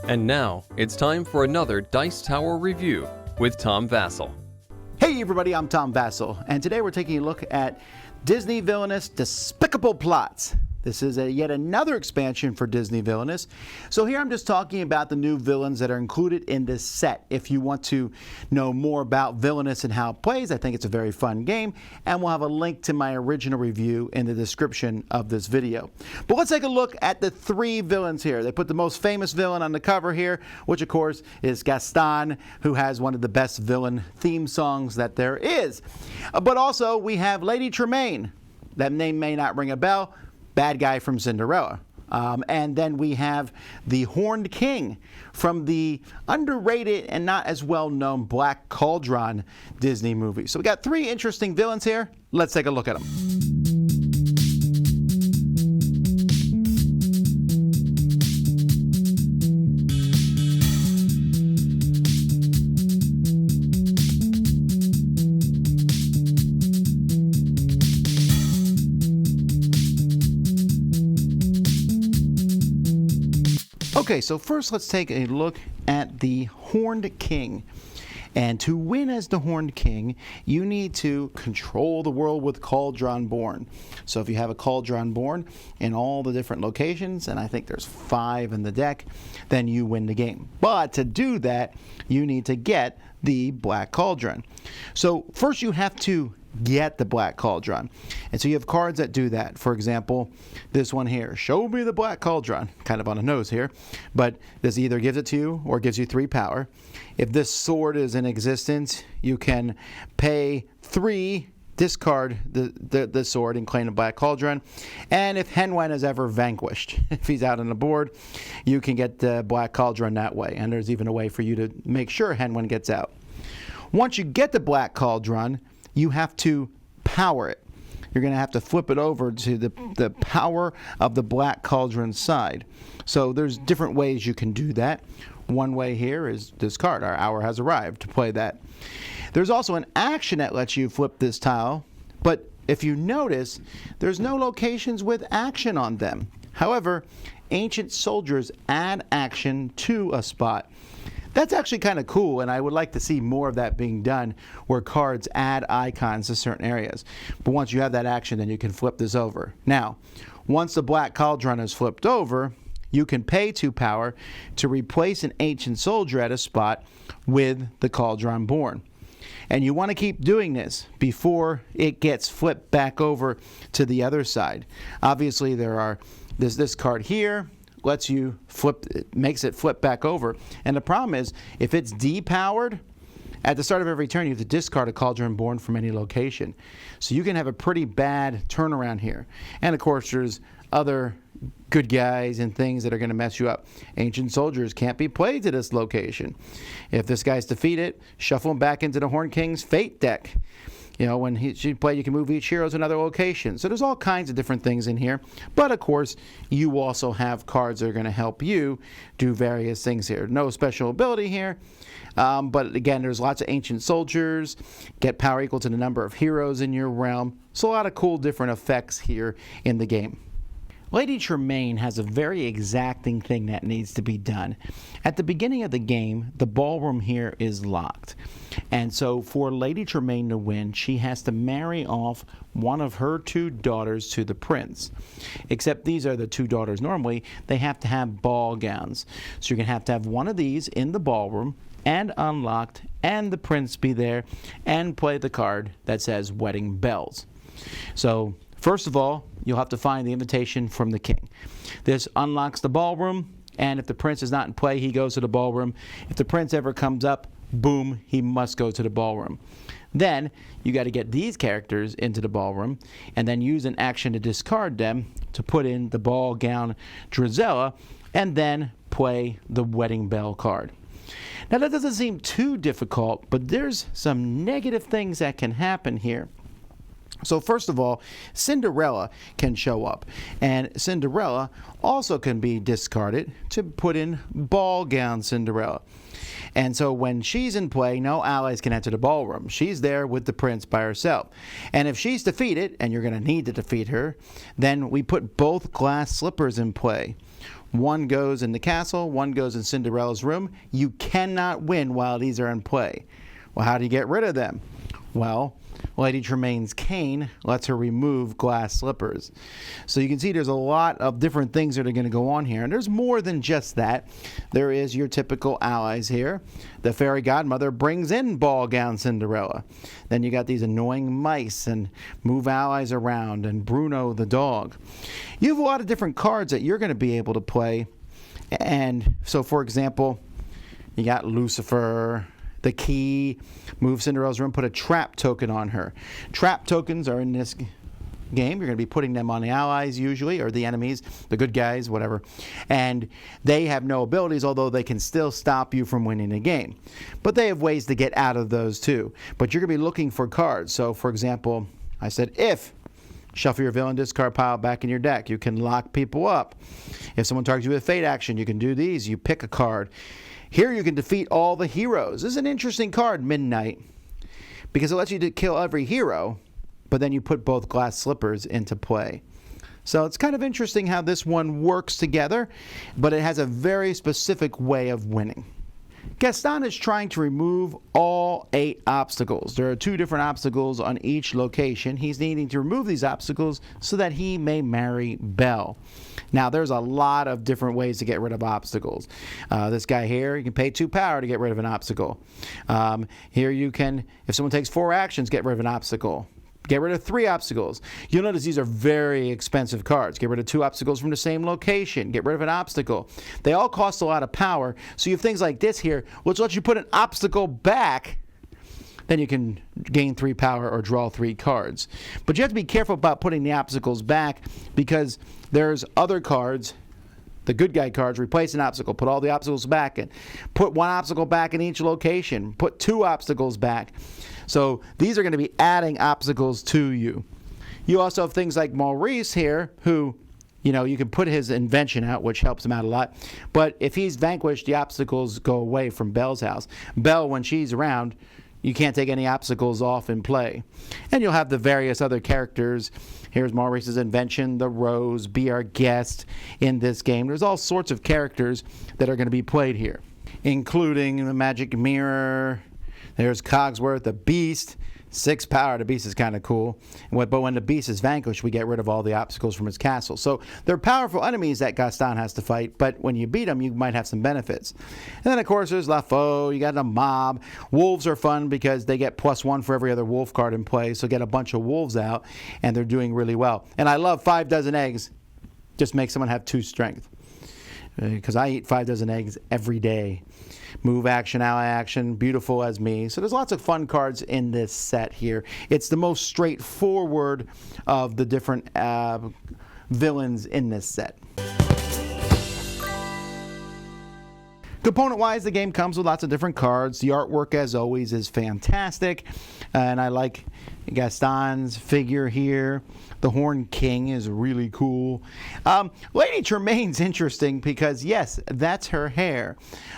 And now, it's time for another Dice Tower review with Tom Vasel. Hey everybody, I'm Tom Vasel, and today we're taking a look at Disney Villainous Despicable Plots. This is yet another expansion for Disney Villainous. So here I'm just talking about the new villains that are included in this set. If you want to know more about Villainous and how it plays, I think it's a very fun game, and we'll have a link to my original review in the description of this video. But let's take a look at the three villains here. They put the most famous villain on the cover here, which of course is Gaston, who has one of the best villain theme songs that there is. But also we have Lady Tremaine. That name may not ring a bell. Bad guy from Cinderella. And then we have the Horned King from the underrated and not as well known Black Cauldron Disney movie. So we got three interesting villains here. Let's take a look at them. Okay, so first let's take a look at the Horned King. And to win as the Horned King, you need to control the world with Cauldron Born. So if you have a Cauldron Born in all the different locations, and I think there's 5 in the deck, then you win the game. But to do that, you need to get the Black Cauldron. So first you have to get the Black Cauldron. And so you have cards that do that. For example, this one here, show me the Black Cauldron, kind of on the nose here, but this either gives it to you or gives you 3 power. If this sword is in existence, you can pay 3, discard the sword and claim the Black Cauldron. And if Henwen is ever vanquished, if he's out on the board, you can get the Black Cauldron that way. And there's even a way for you to make sure Henwen gets out. Once you get the Black Cauldron, you have to power it. You're going to have to flip it over to the power of the Black Cauldron side. So there's different ways you can do that. One way here is discard. Our hour has arrived to play that. There's also an action that lets you flip this tile, but if you notice, there's no locations with action on them. However, ancient soldiers add action to a spot. That's actually kind of cool, and I would like to see more of that being done where cards add icons to certain areas. But once you have that action, then you can flip this over. Now, once the Black Cauldron is flipped over, you can pay 2 power to replace an ancient soldier at a spot with the Cauldron Born. And you want to keep doing this before it gets flipped back over to the other side. Obviously, there's this card here. Lets you flip, it makes it flip back over. And the problem is, if it's depowered, at the start of every turn, you have to discard a Cauldron Born from any location. So you can have a pretty bad turnaround here. And of course, there's other good guys and things that are going to mess you up. Ancient soldiers can't be played to this location. If this guy's defeated, shuffle him back into the Horned King's Fate deck. You know, when you play, you can move each hero to another location. So there's all kinds of different things in here. But of course, you also have cards that are going to help you do various things here. No special ability here. But again, there's lots of ancient soldiers. Get power equal to the number of heroes in your realm. So a lot of cool different effects here in the game. Lady Tremaine has a very exacting thing that needs to be done. At the beginning of the game, the ballroom here is locked. And so for Lady Tremaine to win, she has to marry off one of her 2 daughters to the prince. Except these are the 2 daughters normally. They have to have ball gowns. So you're going to have one of these in the ballroom and unlocked, and the prince be there and play the card that says Wedding Bells. So first of all, you'll have to find the invitation from the king. This unlocks the ballroom, and if the prince is not in play, he goes to the ballroom. If the prince ever comes up, boom, he must go to the ballroom. Then you got to get these characters into the ballroom, and then use an action to discard them to put in the ball gown Drizella, and then play the Wedding Bell card. Now that doesn't seem too difficult, but there's some negative things that can happen here. So first of all, Cinderella can show up, and Cinderella also can be discarded to put in Ball Gown Cinderella. And so when she's in play, no allies can enter the ballroom. She's there with the prince by herself. And if she's defeated, and you're going to need to defeat her, then we put both glass slippers in play. One goes in the castle, one goes in Cinderella's room. You cannot win while these are in play. Well, how do you get rid of them? Well, Lady Tremaine's cane lets her remove glass slippers. So you can see there's a lot of different things that are going to go on here. And there's more than just that. There is your typical allies here. The fairy godmother brings in ball gown Cinderella. Then you got these annoying mice and move allies around, and Bruno the dog. You have a lot of different cards that you're going to be able to play. And so, for example, you got Lucifer, the key, move Cinderella's room, put a trap token on her. Trap tokens are in this game. You're going to be putting them on the allies usually, or the enemies, the good guys, whatever. And they have no abilities, although they can still stop you from winning the game. But they have ways to get out of those too. But you're going to be looking for cards. So, for example, I said if. Shuffle your villain discard pile back in your deck. You can lock people up. If someone targets you with a fate action, you can do these. You pick a card. Here you can defeat all the heroes. This is an interesting card, Midnight, because it lets you kill every hero, but then you put both glass slippers into play. So it's kind of interesting how this one works together, but it has a very specific way of winning. Gaston is trying to remove all 8 obstacles. There are 2 different obstacles on each location. He's needing to remove these obstacles so that he may marry Belle. Now, there's a lot of different ways to get rid of obstacles. This guy here, you can pay 2 power to get rid of an obstacle. Here you can, if someone takes 4 actions, get rid of an obstacle. Get rid of 3 obstacles. You'll notice these are very expensive cards. Get rid of 2 obstacles from the same location. Get rid of an obstacle. They all cost a lot of power. So you have things like this here, which lets you put an obstacle back. Then you can gain 3 power or draw 3 cards. But you have to be careful about putting the obstacles back, because there's other cards, the good guy cards, replace an obstacle, put all the obstacles back in. Put 1 obstacle back in each location. Put 2 obstacles back. So these are going to be adding obstacles to you. You also have things like Maurice here, who, you know, you can put his invention out, which helps him out a lot. But if he's vanquished, the obstacles go away from Belle's house. Belle, when she's around, you can't take any obstacles off in play. And you'll have the various other characters. Here's Maurice's invention, the Rose, be our guest in this game. There's all sorts of characters that are going to be played here, including the magic mirror. There's Cogsworth, the Beast. 6 power. The Beast is kind of cool. But when the Beast is vanquished, we get rid of all the obstacles from his castle. So they're powerful enemies that Gaston has to fight, but when you beat them, you might have some benefits. And then, of course, there's La Foe. You got a mob. Wolves are fun because they get +1 for every other wolf card in play. So get a bunch of wolves out, and they're doing really well. And I love 5 dozen eggs. Just make someone have 2 strength. Because I eat 5 dozen eggs every day. Move action, ally action, beautiful as me. So there's lots of fun cards in this set here. It's the most straightforward of the different villains in this set. Component-wise, the game comes with lots of different cards. The artwork, as always, is fantastic. And I like Gaston's figure here. The Horned King is really cool. Lady Tremaine's interesting because, yes, that's her hair.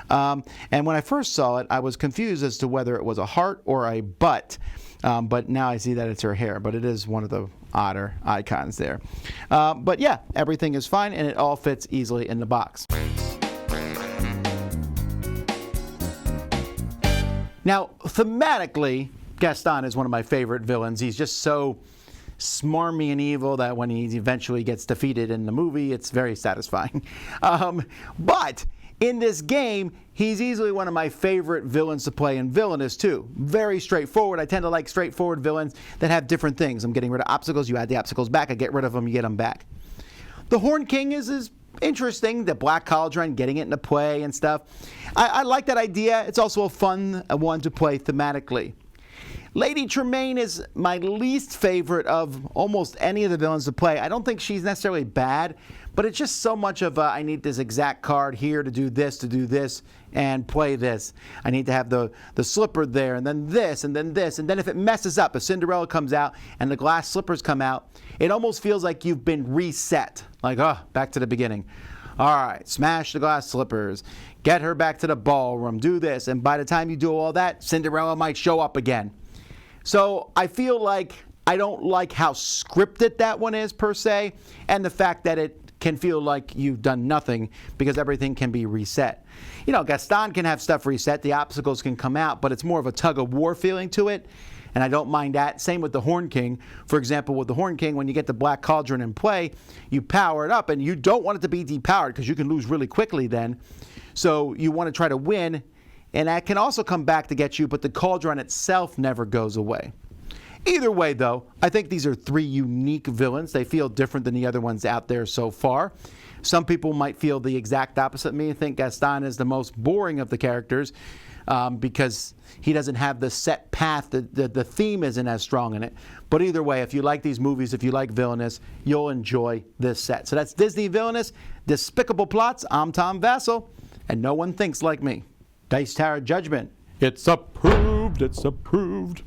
And when I first saw it, I was confused as to whether it was a heart or a butt. But now I see that it's her hair. But it is one of the odder icons there. But yeah, everything is fine, and it all fits easily in the box. Now, thematically, Gaston is one of my favorite villains. He's just so smarmy and evil that when he eventually gets defeated in the movie, it's very satisfying. But in this game, he's easily one of my favorite villains to play in Villainous too. Very straightforward. I tend to like straightforward villains that have different things. I'm getting rid of obstacles. You add the obstacles back. I get rid of them. You get them back. The Horned King is interesting, the black cauldron, getting it into play and stuff. I like that idea. It's also a fun one to play thematically. Lady Tremaine is my least favorite of almost any of the villains to play. I don't think she's necessarily bad, but it's just so much of I need this exact card here to do this, and play this. I need to have the slipper there, and then this, and then this. And then if it messes up, if Cinderella comes out and the glass slippers come out, it almost feels like you've been reset. Like, back to the beginning. All right, smash the glass slippers. Get her back to the ballroom. Do this. And by the time you do all that, Cinderella might show up again. So I feel like I don't like how scripted that one is per se, and the fact that it can feel like you've done nothing because everything can be reset. You know, Gaston can have stuff reset, the obstacles can come out, but it's more of a tug-of-war feeling to it, and I don't mind that. Same with the Horn King. For example, with the Horn King, when you get the Black Cauldron in play, you power it up, and you don't want it to be depowered because you can lose really quickly then. So you want to try to win, and that can also come back to get you, but the Cauldron itself never goes away. Either way, though, I think these are three unique villains. They feel different than the other ones out there so far. Some people might feel the exact opposite of me and think Gaston is the most boring of the characters because he doesn't have the set path. The theme isn't as strong in it. But either way, if you like these movies, if you like Villainous, you'll enjoy this set. So that's Disney Villainous, Despicable Plots. I'm Tom Vasel, and no one thinks like me. Dice Tower Judgment. It's approved. It's approved.